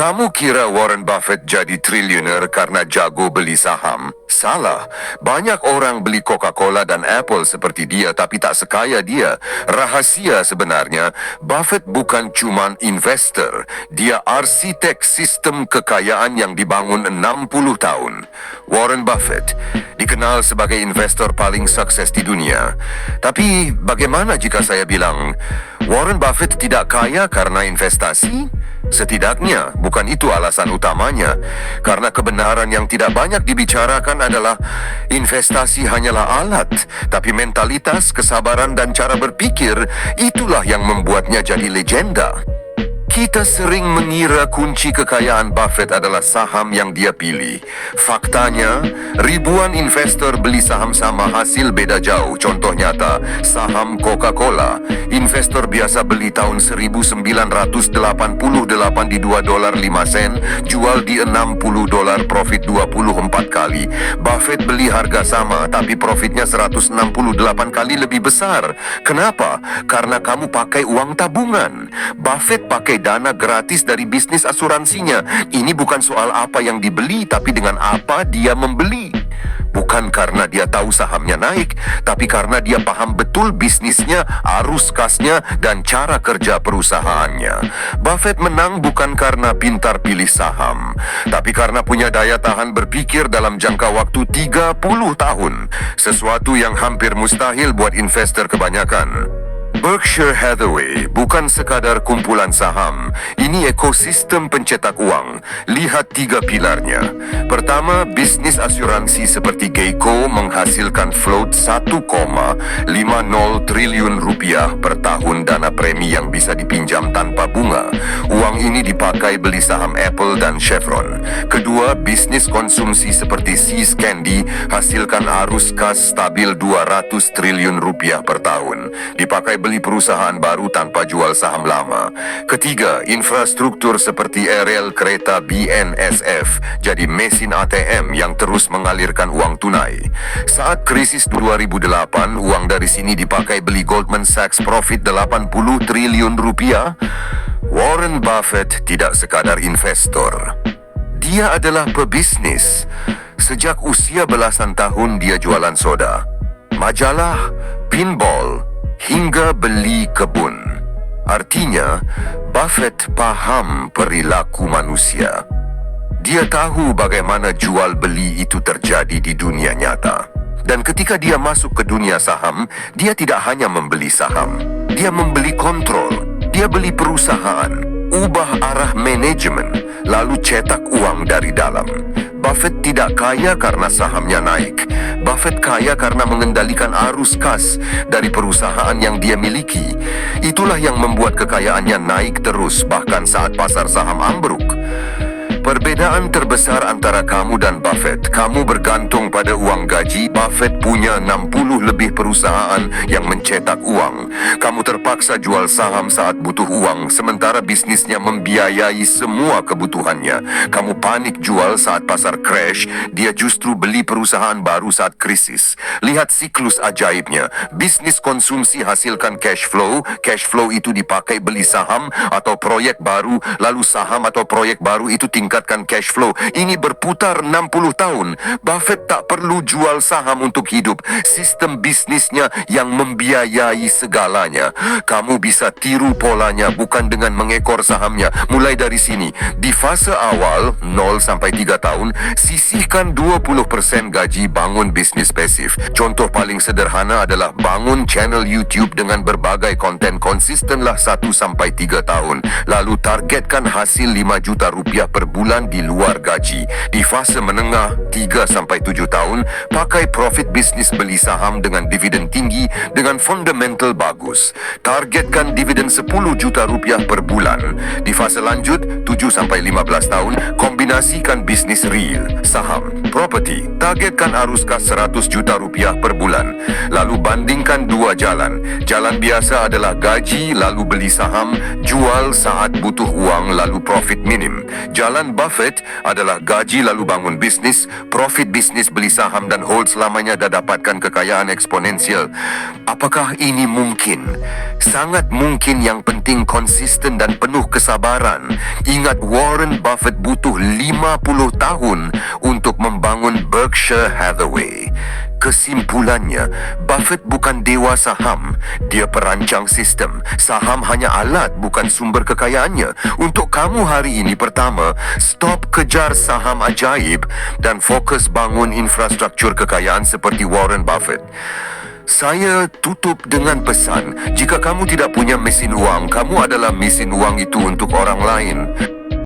Kamu kira Warren Buffett jadi triliuner karena jago beli saham? Salah. Banyak orang beli Coca-Cola dan Apple seperti dia tapi tak sekaya dia. Rahasia sebenarnya, Buffett bukan cuma investor. Dia arsitek sistem kekayaan yang dibangun 60 tahun. Warren Buffett dikenal sebagai investor paling sukses di dunia. Tapi bagaimana jika saya bilang Warren Buffett tidak kaya karena investasi? Setidaknya bukan itu alasan utamanya, karena kebenaran yang tidak banyak dibicarakan adalah investasi hanyalah alat, tapi mentalitas, kesabaran dan cara berpikir itulah yang membuatnya jadi legenda. Kita sering mengira kunci kekayaan Buffett adalah saham yang dia pilih. Faktanya, ribuan investor beli saham sama hasil beda jauh. Contoh nyata, saham Coca-Cola. Investor biasa beli tahun 1988 di $2.05, jual di $60, profit 24 kali. Buffett beli harga sama, tapi profitnya 168 kali lebih besar. Kenapa? Karena kamu pakai uang tabungan. Buffett pakai dana gratis dari bisnis asuransinya. Ini bukan soal apa yang dibeli, tapi dengan apa dia membeli. Bukan karena dia tahu sahamnya naik, tapi karena dia paham betul bisnisnya, arus kasnya, dan cara kerja perusahaannya. Buffett menang bukan karena pintar pilih saham, tapi karena punya daya tahan berpikir dalam jangka waktu 30 tahun. Sesuatu yang hampir mustahil buat investor kebanyakan. Berkshire Hathaway bukan sekadar kumpulan saham. Ini ekosistem pencetak uang. Lihat 3 pilarnya. Pertama, bisnis asuransi seperti Geico menghasilkan float 1,50 triliun rupiah per tahun dana premi yang bisa dipinjam tanpa bunga. Uang ini dipakai beli saham Apple dan Chevron. Kedua, bisnis konsumsi seperti See's Candy hasilkan arus kas stabil 200 triliun rupiah per tahun. Dipakai beli perusahaan baru tanpa jual saham lama. Ketiga, infrastruktur seperti rel kereta BNSF jadi mesin ATM yang terus mengalirkan uang tunai. Saat krisis 2008, uang dari sini dipakai beli Goldman Sachs profit 80 triliun rupiah. Warren Buffett tidak sekadar investor. Dia adalah pebisnis. Sejak usia belasan tahun dia jualan soda, majalah, pinball, hingga beli kebun. Artinya, Buffett paham perilaku manusia. Dia tahu bagaimana jual beli itu terjadi di dunia nyata. Dan ketika dia masuk ke dunia saham, dia tidak hanya membeli saham. Dia membeli kontrol. Dia beli perusahaan, ubah arah manajemen, lalu cetak uang dari dalam. Buffett tidak kaya karena sahamnya naik. Buffett kaya karena mengendalikan arus kas dari perusahaan yang dia miliki. Itulah yang membuat kekayaannya naik terus bahkan saat pasar saham ambruk. Perbedaan terbesar antara kamu dan Buffett, kamu bergantung pada uang gaji. Buffett punya 60 lebih perusahaan yang mencetak uang. Kamu terpaksa jual saham saat butuh uang, sementara bisnisnya membiayai semua kebutuhannya. Kamu panik jual saat pasar crash, dia justru beli perusahaan baru saat krisis. Lihat siklus ajaibnya. Bisnis konsumsi hasilkan cash flow itu dipakai beli saham atau proyek baru, lalu saham atau proyek baru itu tingkatkan cash flow. Ini berputar 60 tahun. Buffett tak perlu jual saham untuk hidup. Sistem bisnisnya yang membiayai segalanya. Kamu bisa tiru polanya bukan dengan mengekor sahamnya. Mulai dari sini. Di fase awal 0 sampai 3 tahun, sisihkan 20% gaji bangun bisnis pasif. Contoh paling sederhana adalah bangun channel YouTube dengan berbagai konten. Konsistenlah 1 sampai 3 tahun. Lalu targetkan hasil 5 juta rupiah per bulan di luar gaji. Di fase menengah 3 sampai 7 tahun, pakai profit bisnis beli saham dengan dividen tinggi dengan fundamental bagus. Targetkan dividen 10 juta rupiah per bulan. Di fase lanjut 7 sampai 15 tahun, kombinasikan bisnis real, saham, property. Targetkan arus kas 100 juta rupiah per bulan. Lalu bandingkan 2 jalan. Jalan biasa adalah gaji lalu beli saham, jual saat butuh uang lalu profit minim. Jalan Warren Buffett adalah gaji lalu bangun bisnis, profit bisnis beli saham dan hold selamanya dah dapatkan kekayaan eksponensial. Apakah ini mungkin? Sangat mungkin, yang penting konsisten dan penuh kesabaran. Ingat, Warren Buffett butuh 50 tahun untuk membangun Berkshire Hathaway. Kesimpulannya, Buffett bukan dewa saham. Dia perancang sistem. Saham hanya alat, bukan sumber kekayaannya. Untuk kamu hari ini, pertama, stop kejar saham ajaib dan fokus bangun infrastruktur kekayaan seperti Warren Buffett. Saya tutup dengan pesan, jika kamu tidak punya mesin wang, kamu adalah mesin wang itu untuk orang lain.